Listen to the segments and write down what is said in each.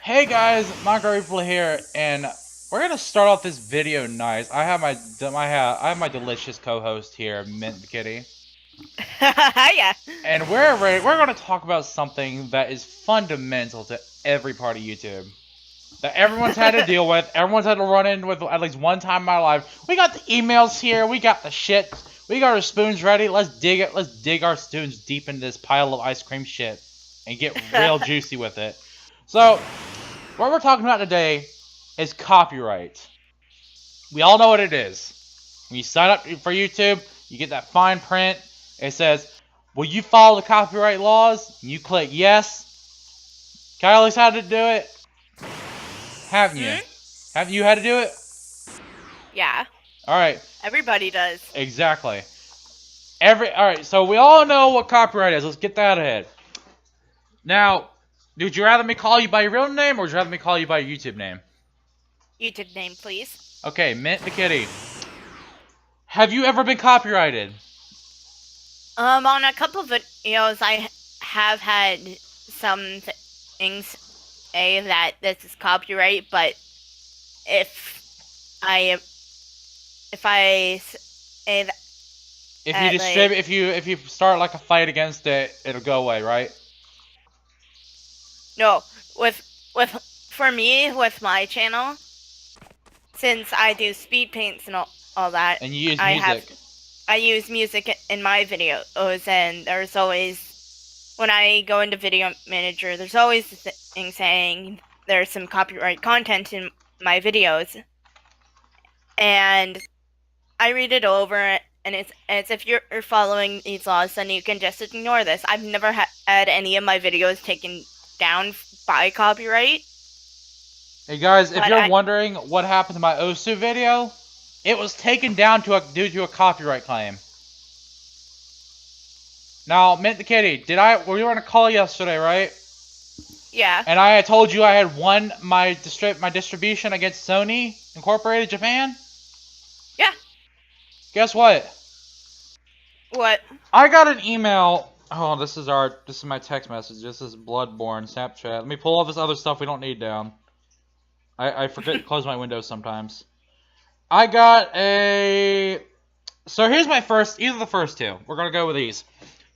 Hey guys, Minecraft people here, and we're gonna start off this video nice. I have my delicious co-host here, Mint Kitty, Yeah. and we're gonna talk about something that is fundamental to every part of YouTube that everyone's had to deal with. Everyone's had to run in with at least one time in my life. We got the emails here. We got the shit. We got our spoons ready. Let's dig it. Let's dig our spoons deep into this pile of ice cream shit and get real juicy with it. So, what we're talking about today is copyright. We all know what it is. When you sign up for YouTube, you get that fine print. It says, will you follow the copyright laws? You click yes. Kylie's had to do it. Haven't you? Hmm? Have you had to do it? Yeah. Alright, Everybody does. exactly. Alright, so we all know what copyright is. Let's get that ahead. Now, would you rather me call you by your real name or would you rather me call you by your YouTube name? YouTube name, please. Okay, Mint the Kitty. Have you ever been copyrighted? On a couple of videos, I have had some things say that this is copyright, but if I say that, If you distribute, like, if you start like a fight against it, it'll go away, right? no, with for me with my channel, since I do speed paints and all that, And you use I music. I use music in my videos, and there's always, when I go into Video Manager, there's always a thing saying there's some copyright content in my videos. And I read it over, and it's if you're following these laws, then you can just ignore this. I've never had any of my videos taken down by copyright. Hey guys, if But you're wondering what happened to my Osu video, it was taken down due to a copyright claim. Now, Mint the Kitty, we were on a call yesterday, right? yeah. And I had told you I had won my distribution against Sony Incorporated Japan. Yeah. Guess what? What? I got an email. Oh, this is my text message. This is Bloodborne Snapchat. Let me pull all this other stuff we don't need down. I forget to close my windows sometimes. I got a. So here's my first. These are the first two. We're gonna go with these.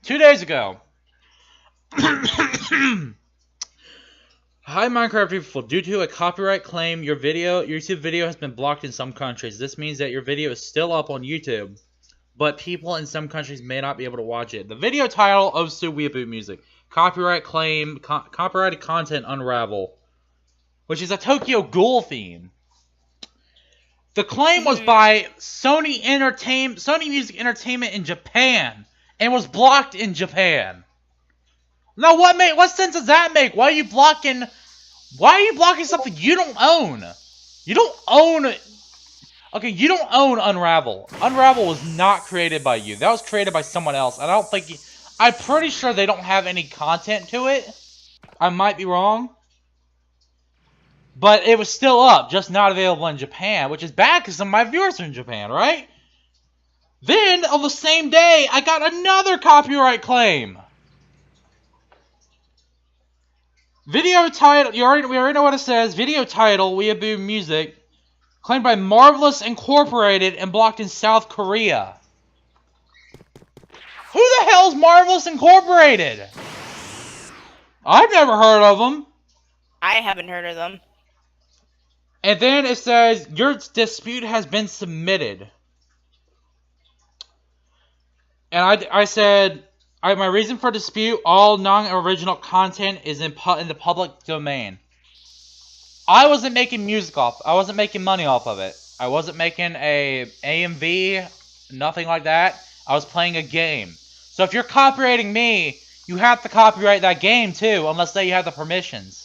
2 days ago. Hi Minecraft people. Due to a copyright claim, your YouTube video has been blocked in some countries. This means that your video is still up on YouTube, but people in some countries may not be able to watch it. The video title: Osu Weeaboo Music. Copyright claim. Copyrighted content unravel, which is a Tokyo Ghoul theme. The claim was by Sony Music Entertainment in Japan, and was blocked in Japan. Now, what sense does that make? Why are you blocking something you don't own? You don't own. Okay, you don't own Unravel. Unravel was not created by you. That was created by someone else. And I don't think. I'm pretty sure they don't have any content to it. I might be wrong. But it was still up, just not available in Japan, which is bad because some of my viewers are in Japan, right? Then, on the same day, I got another copyright claim. Video title, we already know what it says. Video title, Weeaboo Music, claimed by Marvelous Incorporated and blocked in South Korea. Who the hell's Marvelous Incorporated? I've never heard of them. I haven't heard of them. And then it says, your dispute has been submitted. And I said, my reason for dispute, all non-original content is in the public domain. I wasn't making I wasn't making money off of it. I wasn't making a AMV, nothing like that. I was playing a game. So if you're copyrighting me, you have to copyright that game too, unless you have the permissions.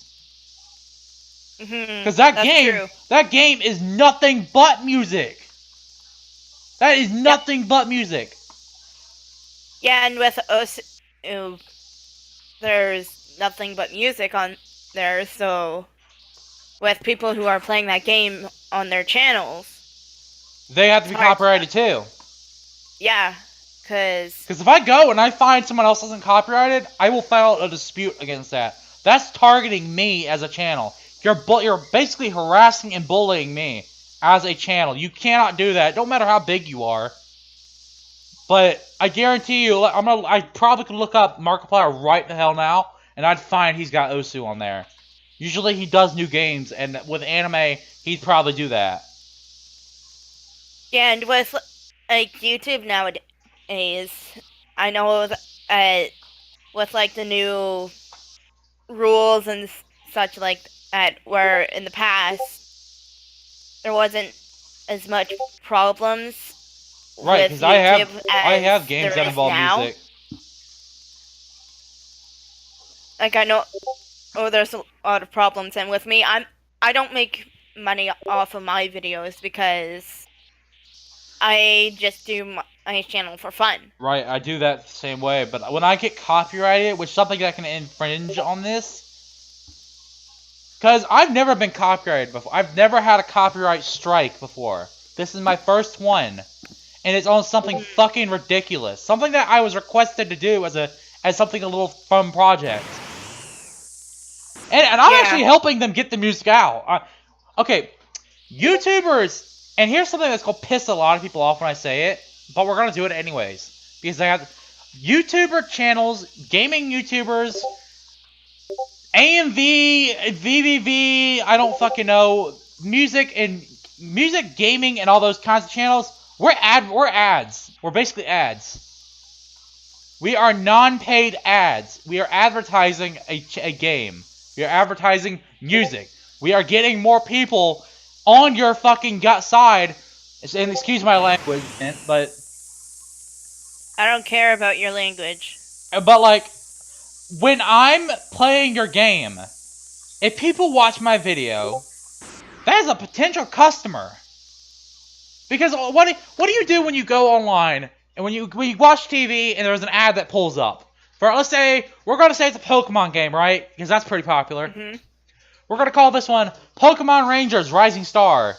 Because that game is nothing but music. That is nothing but music. Yeah, and with us, there's nothing but music on there, so with people who are playing that game on their channels, they have to be copyrighted too. Yeah, because if I go and I find someone else isn't copyrighted, I will file a dispute against that. That's targeting me as a channel. If You're basically harassing and bullying me as a channel. You cannot do that. Don't matter how big you are. But I guarantee you, I probably could look up Markiplier right the hell now, and I'd find he's got Osu on there. Usually he does new games, and with anime, he'd probably do that. Yeah, and with like YouTube nowadays, I know that with like the new rules and such like that, where in the past there wasn't as much problems Right, with because YouTube I have as games there that is involve now. music. Like I know, there's a lot of problems, and with me, I don't make money off of my videos because I just do my channel for fun. Right, I do that the same way, but when I get copyrighted, which is something that can infringe on this, because I've never been copyrighted before. I've never had a copyright strike before. This is my first one. And it's on something fucking ridiculous. Something that I was requested to do as something a little fun project. And I'm actually helping them get the music out. Okay, YouTubers, and here's something that's gonna piss a lot of people off when I say it, but we're gonna do it anyways. Because they have YouTuber channels, gaming YouTubers, AMV, VVV, I don't fucking know, music, gaming, and all those kinds of channels. We're ads. We're basically ads. We are non-paid ads. We are advertising a game. We are advertising music. We are getting more people on your fucking gut side. And excuse my language, but I don't care about your language. But like, when I'm playing your game, if people watch my video, that is a potential customer. Because what do you do when you go online and when you watch TV and there's an ad that pulls up? For we're gonna say it's a Pokemon game, right? Because that's pretty popular. Mm-hmm. We're gonna call this one Pokemon Rangers Rising Star.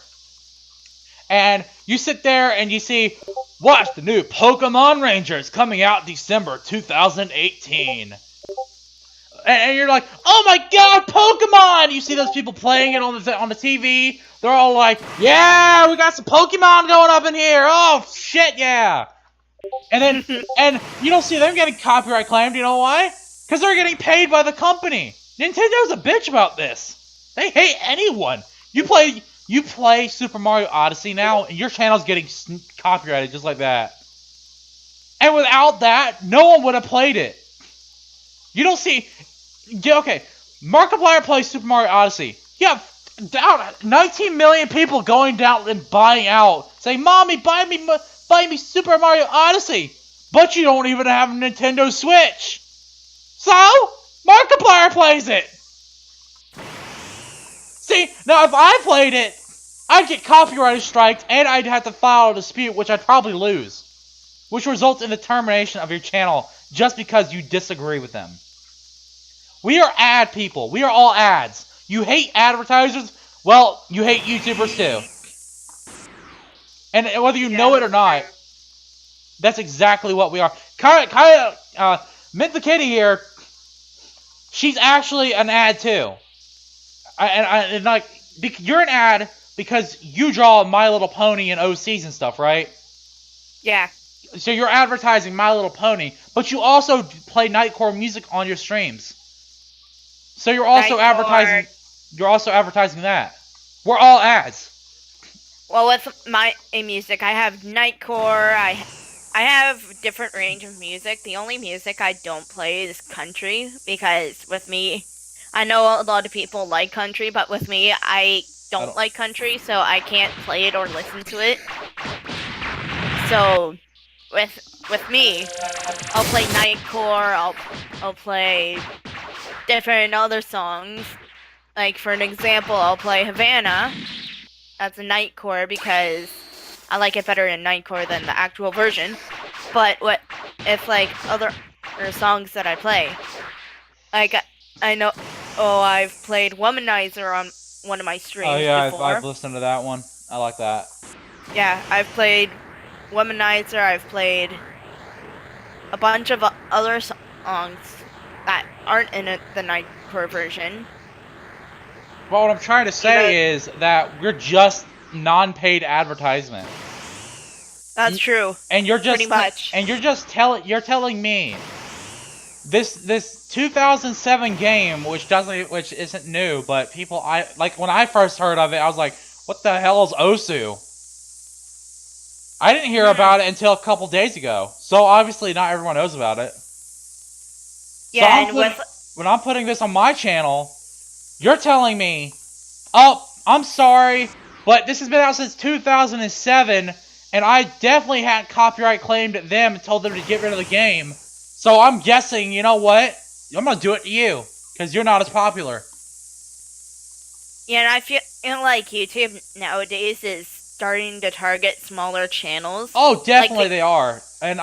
And you sit there and you see, watch the new Pokemon Rangers coming out December 2018. And you're like, oh my god, Pokemon! You see those people playing it on the TV. They're all like, yeah, we got some Pokemon going up in here. Oh shit, yeah. And then and you don't see them getting copyright claimed. You know why? Because they're getting paid by the company. Nintendo's a bitch about this. They hate anyone. You play Super Mario Odyssey now, and your channel's getting copyrighted just like that. And without that, no one would have played it. You don't see... Okay, Markiplier plays Super Mario Odyssey. You have 19 million people going down and buying out, saying, Mommy, buy me Super Mario Odyssey. But you don't even have a Nintendo Switch. So, Markiplier plays it. See, now if I played it, I'd get copyright striked, and I'd have to file a dispute, which I'd probably lose. Which results in the termination of your channel just because you disagree with them. We are ad people. We are all ads. You hate advertisers? Well, you hate YouTubers too. And whether you know it or not, that's exactly what we are. Mint the Kitty here, she's actually an ad too. And like, you're an ad because you draw My Little Pony and OCs and stuff, right? Yeah. So you're advertising My Little Pony, but you also play Nightcore music on your streams. So you're also advertising. You're also advertising that. We're all ads. Well, with my music, I have Nightcore. I have different range of music. The only music I don't play is country because with me, I know a lot of people like country, but with me, I don't like country, so I can't play it or listen to it. So, with me, I'll play Nightcore. I'll play different other songs. Like for an example, I'll play Havana. That's a Nightcore because I like it better in Nightcore than the actual version. But if like other songs that I play, like I know, I've played Womanizer on one of my streams. Oh yeah, before. I've listened to that one. I like that. Yeah, I've played Womanizer. I've played a bunch of other songs that aren't in the Nightcore version. But what I'm trying to say is that we're just non-paid advertisement. That's true. And you're just pretty much. And you're telling me this 2007 game, which isn't new, but people when I first heard of it, I was like, what the hell is Osu? I didn't hear about it until a couple days ago. So obviously not everyone knows about it. Yeah, so when I'm putting this on my channel, you're telling me, oh, I'm sorry, but this has been out since 2007, and I definitely hadn't copyright claimed them and told them to get rid of the game. So I'm guessing, you know what? I'm gonna do it to you, because you're not as popular. Yeah, and I feel like YouTube nowadays is starting to target smaller channels. Oh, definitely they are. And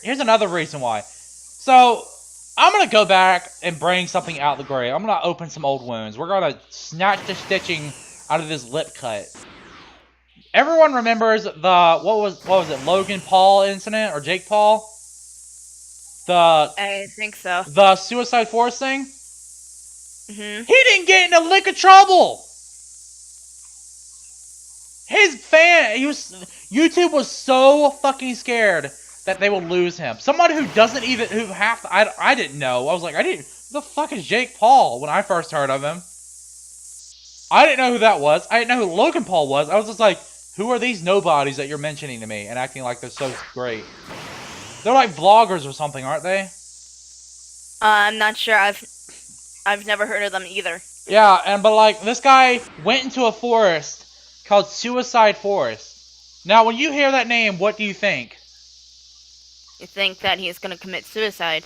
here's another reason why. So, I'm gonna go back and bring something out of the grave. I'm gonna open some old wounds. We're gonna snatch the stitching out of this lip cut. Everyone remembers the what was it, Logan Paul incident or Jake Paul? I think so. The Suicide Force thing? Mm-hmm. He didn't get in a lick of trouble! YouTube was so fucking scared that they would lose him. Someone who I didn't know. I was like, who the fuck is Jake Paul when I first heard of him? I didn't know who that was. I didn't know who Logan Paul was. I was just like, who are these nobodies that you're mentioning to me and acting like they're so great? They're like vloggers or something, aren't they? I'm not sure. I've never heard of them either. Yeah, but like this guy went into a forest called Suicide Forest. Now, when you hear that name, what do you think? You think that he's gonna commit suicide?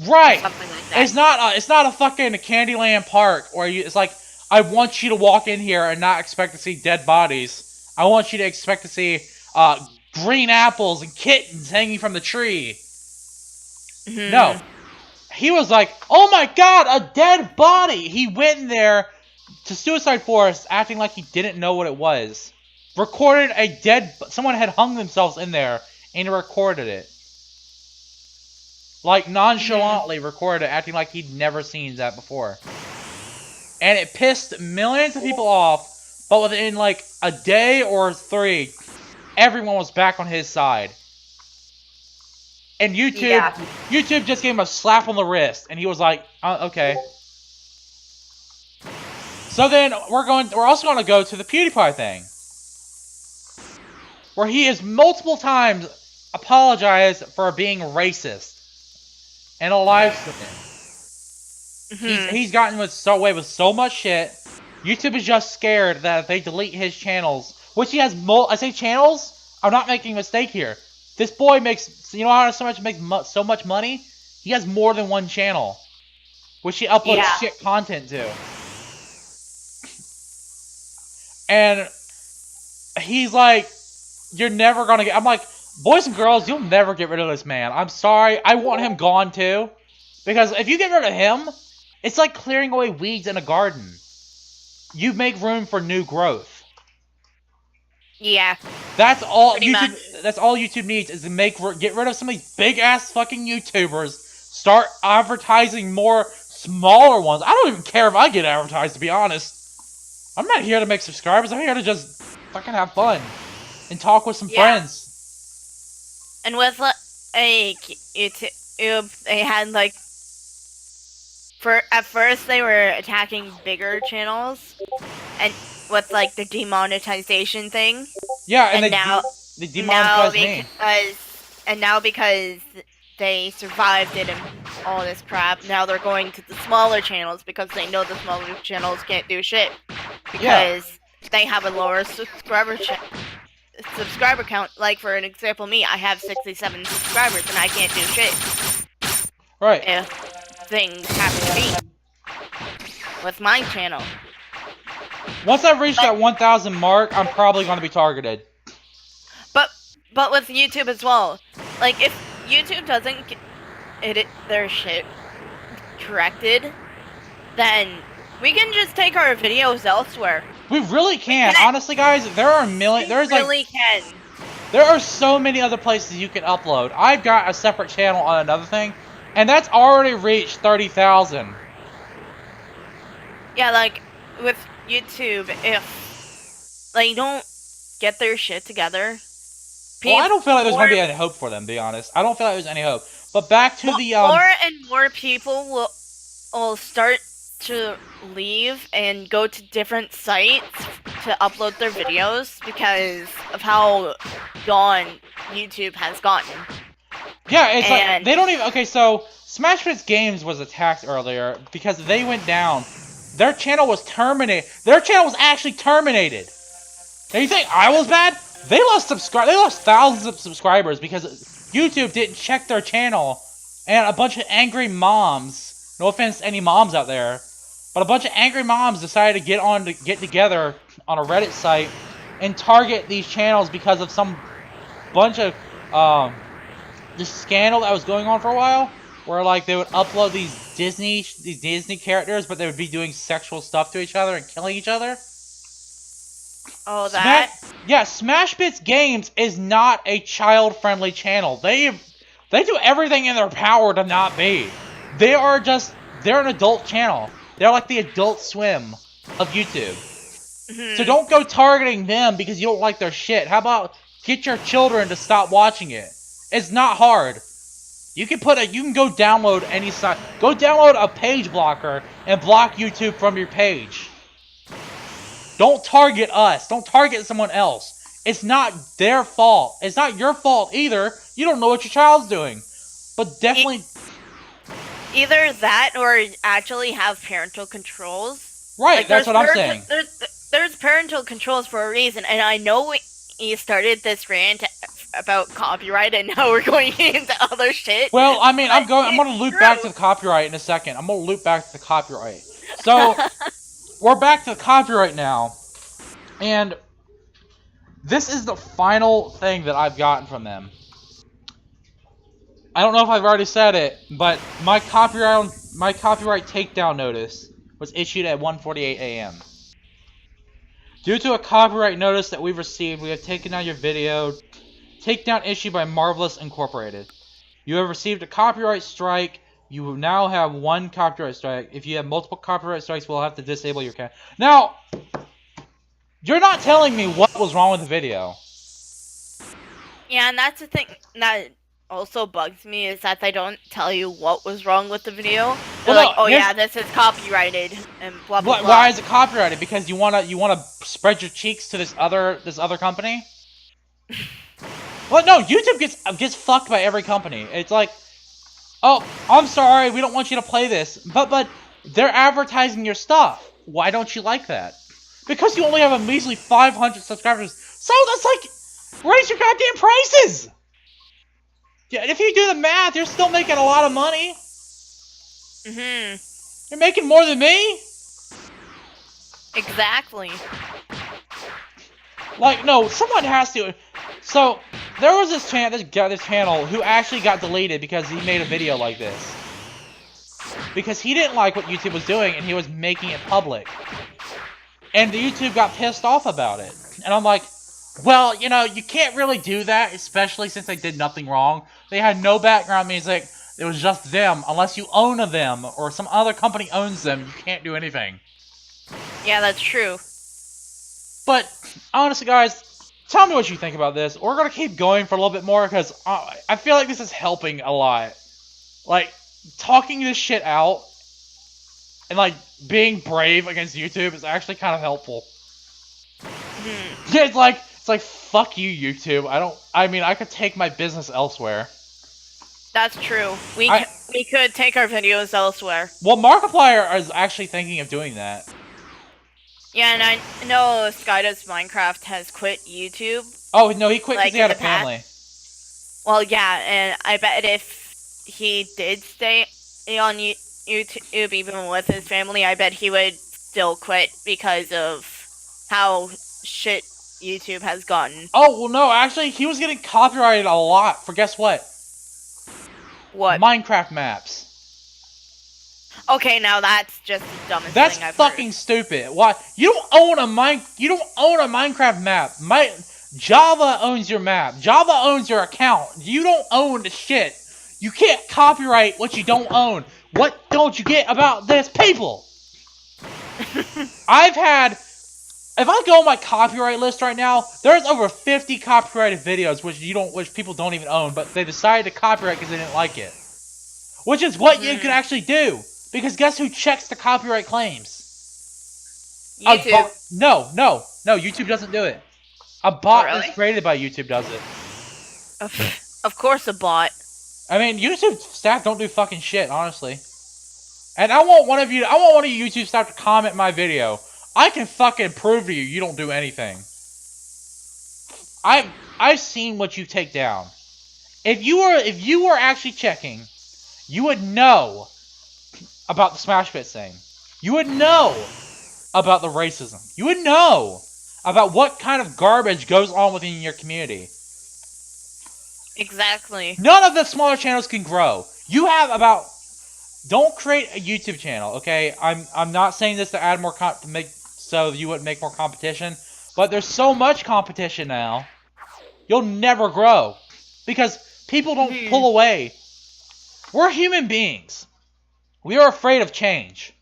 Right. Or something like that. It's not a fucking Candyland park where it's like, I want you to walk in here and not expect to see dead bodies. I want you to expect to see green apples and kittens hanging from the tree. Mm-hmm. No. He was like, oh my god, a dead body! He went in there to Suicide Forest acting like he didn't know what it was. Recorded someone had hung themselves in there and recorded it. Like, nonchalantly recorded it, acting like he'd never seen that before. And it pissed millions of people off, but within like a day or 3, everyone was back on his side. And YouTube just gave him a slap on the wrist, and he was like, okay. So then we're also going to go to the PewDiePie thing, where he has multiple times apologized for being racist in a live stream. Mm-hmm. He's gotten away with so much shit. YouTube is just scared that if they delete his channels, which he has I say channels, I'm not making a mistake here. This boy makes, you know how makes so much money? He has more than one channel, which he uploads shit content to. And he's like, you're never gonna I'm like, boys and girls, you'll never get rid of this man. I'm sorry, I want him gone too. Because if you get rid of him, it's like clearing away weeds in a garden. You make room for new growth. Yeah. That's all YouTube needs is to get rid of some of these big ass fucking YouTubers. Start advertising more smaller ones. I don't even care if I get advertised, to be honest. I'm not here to make subscribers. I'm here to just fucking have fun and talk with some friends. And with YouTube, they had like at first they were attacking bigger channels, and with like the demonetization thing. Yeah, and they demonetized me. And now because they survived it and all this crap, now they're going to the smaller channels because they know the smaller channels can't do shit. Because they have a lower subscriber count. Like, for an example, me, I have 67 subscribers and I can't do shit. Right. If things happen to me with my channel. Once I reach that 1,000 mark, I'm probably going to be targeted. But with YouTube as well. Like, if YouTube doesn't get their shit corrected, then we can just take our videos elsewhere. We really can. Honestly, guys, there are there are so many other places you can upload. I've got a separate channel on another thing, and that's already reached 30,000. Yeah, like, with YouTube, if they don't get their shit together, Well, I don't feel like there's going to be any hope for them, to be honest. I don't feel like there's any hope. But back to the, More and more people will start to leave and go to different sites to upload their videos because of how gone YouTube has gotten. Yeah, it's like, they don't even, okay, so, Smash Bros. Games was attacked earlier because they went down. Their channel was terminated. Their channel was actually terminated. And you think I was bad? They lost thousands of subscribers because YouTube didn't check their channel, and a bunch of angry moms, no offense to any moms out there, but a bunch of angry moms decided to get together on a Reddit site and target these channels because of some bunch of this scandal that was going on for a while, where like they would upload these Disney characters, but they would be doing sexual stuff to each other and killing each other. Oh, that? Yeah, Smash Bits Games is not a child-friendly channel. They do everything in their power to not be. They're an adult channel. They're like the Adult Swim of YouTube. So don't go targeting them because you don't like their shit. How about get your children to stop watching it? It's not hard. You can go download any site. Go download a page blocker and block YouTube from your page. Don't target us. Don't target someone else. It's not their fault. It's not your fault either. You don't know what your child's doing. But definitely... Either that or actually have parental controls. Right, like, that's what I'm saying. There's parental controls for a reason. And I know we started this rant about copyright and now we're going into other shit. Well, I mean, I'm going to loop back to the copyright in a second. I'm going to loop back to the copyright. So... We're back to the copyright now, and this is the final thing that I've gotten from them. I don't know if I've already said it, but my copyright takedown notice was issued at 1:48 a.m. Due to a copyright notice that we've received, we have taken down your video. Takedown issued by Marvelous Incorporated. You have received a copyright strike. You now have one copyright strike. If you have multiple copyright strikes, we'll have to disable your account. Now, you're not telling me what was wrong with the video. Yeah, and that's the thing that also bugs me is that they don't tell you what was wrong with the video. They're like, oh yeah, this is copyrighted and blah blah blah. Why is it copyrighted? Because you wanna spread your cheeks to this other company? Well, no, YouTube gets fucked by every company. It's like, oh, I'm sorry, we don't want you to play this. But they're advertising your stuff. Why don't you like that? Because you only have a measly 500 subscribers. So that's like, raise your goddamn prices! Yeah, if you do the math, you're still making a lot of money. You're making more than me? Exactly. Like, no, someone has to. So, there was this channel who actually got deleted because he made a video like this. Because he didn't like what YouTube was doing and he was making it public. And the YouTube got pissed off about it. And I'm like, well, you know, you can't really do that, especially since they did nothing wrong. They had no background music. It was just them. Unless you own them or some other company owns them, you can't do anything. Yeah, that's true. But, honestly, guys, tell me what you think about this. We're going to keep going for a little bit more because I feel like this is helping a lot. Like, talking this shit out and, like, being brave against YouTube is actually kind of helpful. It's like, fuck you, YouTube. I could take my business elsewhere. That's true. We could take our videos elsewhere. Well, Markiplier is actually thinking of doing that. Yeah, and I know Skydoes Minecraft has quit YouTube. Oh, no, he quit because he had a family. Well, yeah, and I bet if he did stay on YouTube even with his family, I bet he would still quit because of how shit YouTube has gotten. Oh, well, no, actually, he was getting copyrighted a lot for guess what? What? Minecraft maps. Okay, now that's just the dumbest thing I've heard. That's fucking stupid. Why? You don't own a Minecraft map. Java owns your map. Java owns your account. You don't own the shit. You can't copyright what you don't own. What don't you get about this, people? I've had, if I go on my copyright list right now, there's over 50 copyrighted videos which people don't even own, but they decided to copyright because they didn't like it. Which is what you can actually do, because guess who checks the copyright claims? YouTube. No, YouTube doesn't do it. A bot that's created by YouTube does it. Of course a bot. I mean, YouTube staff don't do fucking shit, honestly. And I want one of you YouTube staff to comment my video. I can fucking prove to you don't do anything. I've seen what you take down. If you were actually checking, you would know about the Smash Pits thing. You would know about the racism. You would know about what kind of garbage goes on within your community. Exactly. None of the smaller channels can grow. You have about... Don't create a YouTube channel, okay? I'm not saying this to add more so you wouldn't make more competition, but there's so much competition now. You'll never grow because people don't pull away. We're human beings. We are afraid of change.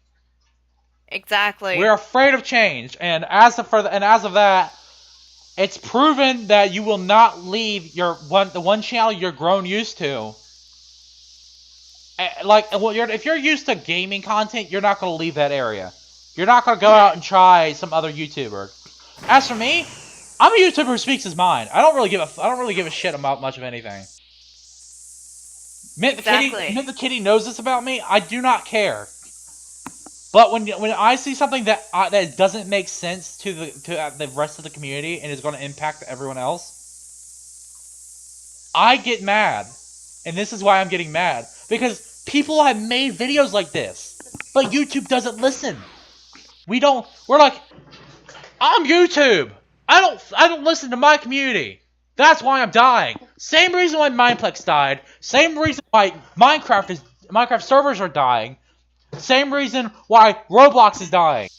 Exactly. We're afraid of change, and as of that, it's proven that you will not leave the one channel you're grown used to. If you're used to gaming content, you're not going to leave that area. You're not going to go out and try some other YouTuber. As for me, I'm a YouTuber who speaks his mind. I don't really give a shit about much of anything. Mint the Kitty knows this about me. I do not care. But when I see something that doesn't make sense to the rest of the community and is going to impact everyone else, I get mad. And this is why I'm getting mad. Because people have made videos like this. But YouTube doesn't listen. We're like, I'm YouTube. I don't listen to my community. That's why I'm dying. Same reason why Mineplex died. Same reason why Minecraft servers are dying. Same reason why Roblox is dying.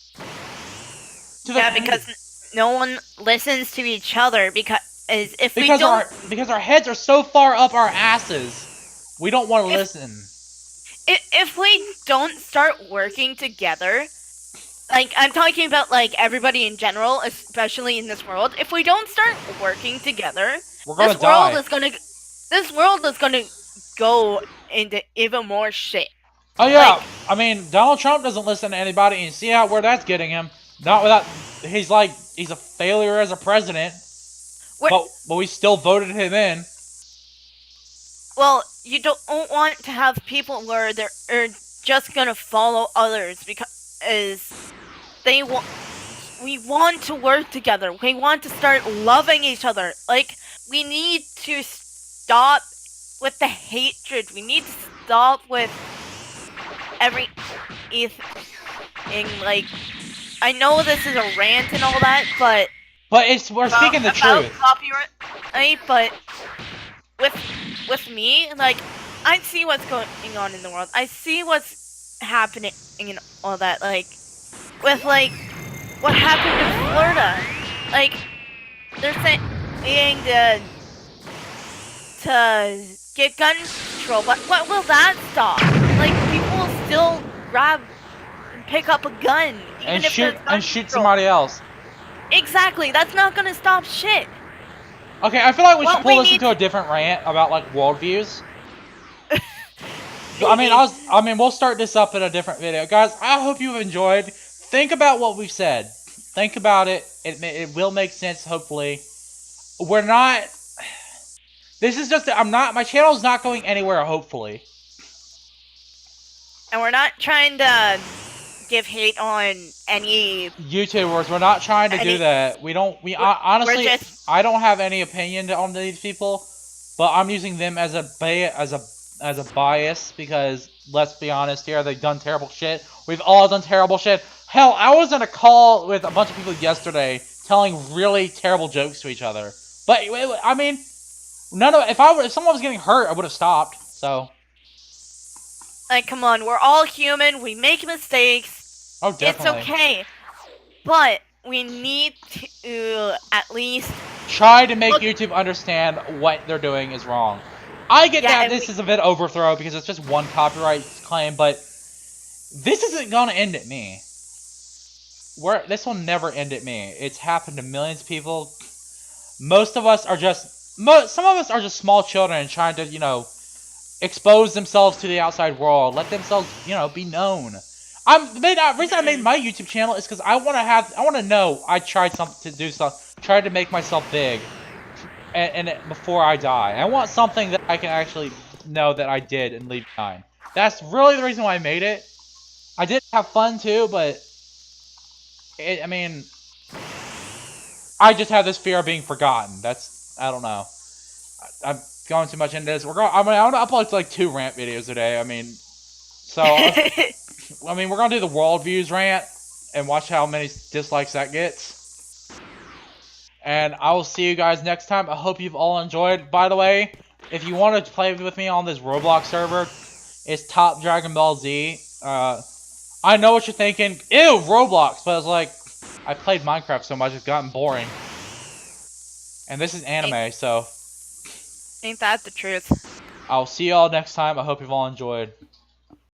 Because no one listens to each other because our heads are so far up our asses. We don't want to listen. If we don't start working together, like, I'm talking about, like, everybody in general, especially in this world, if we don't start working together, this world is gonna go into even more shit. Oh yeah, I mean, Donald Trump doesn't listen to anybody, and you see where that's getting him. He's a failure as a president, but we still voted him in. Well, you don't want to have people where they're just gonna follow others because we want to work together. We want to start loving each other. Like, we need to stop with the hatred. We need to stop with everything. Like, I know this is a rant and all that, but we're speaking the truth. Copyright, but with me, like, I see what's going on in the world. I see what's happening and all that. Like, with, like, what happened in Florida. Like, they're saying to get gun control, but what will that stop? Like, people will still grab and pick up a gun and shoot somebody else. Exactly, that's not gonna stop shit. Okay, I feel like we should pull this into a different rant about, like, worldviews. I mean, we'll start this up in a different video. Guys, I hope you've enjoyed. Think about what we've said. Think about it. It will make sense, hopefully. We're not... This is just... my channel's not going anywhere, hopefully. And we're not trying to give hate on any... YouTubers. We're not trying to do that. Honestly, I don't have any opinion on these people. But I'm using them as a bias because, let's be honest here, they've done terrible shit. We've all done terrible shit. Hell, I was in a call with a bunch of people yesterday telling really terrible jokes to each other. But, I mean, if someone was getting hurt, I would have stopped, so... Like, come on, we're all human, we make mistakes. Oh, definitely. It's okay. But we need to at least... try to make YouTube understand what they're doing is wrong. I get that this is a bit overthrow because it's just one copyright claim, but this isn't going to end at me. this will never end at me. It's happened to millions of people. Most of us are just some of us are just small children trying to, you know, expose themselves to the outside world, let themselves, you know, be known. The reason I made my YouTube channel is because I want to know I tried tried to make myself big, and before I die, I want something that I can actually know that I did and leave behind. That's really the reason why I made it. I did have fun too, but I mean, I just have this fear of being forgotten. I don't know. I'm going too much into this. I'm gonna upload like 2 rant videos a day. I mean, so I mean, we're gonna do the world views rant and watch how many dislikes that gets. And I will see you guys next time. I hope you've all enjoyed. By the way, if you want to play with me on this Roblox server, it's Top Dragon Ball Z. I know what you're thinking. Ew, Roblox. But it's like, I played Minecraft so much, it's gotten boring. And this is anime, so. Ain't that the truth? I'll see y'all next time. I hope you've all enjoyed.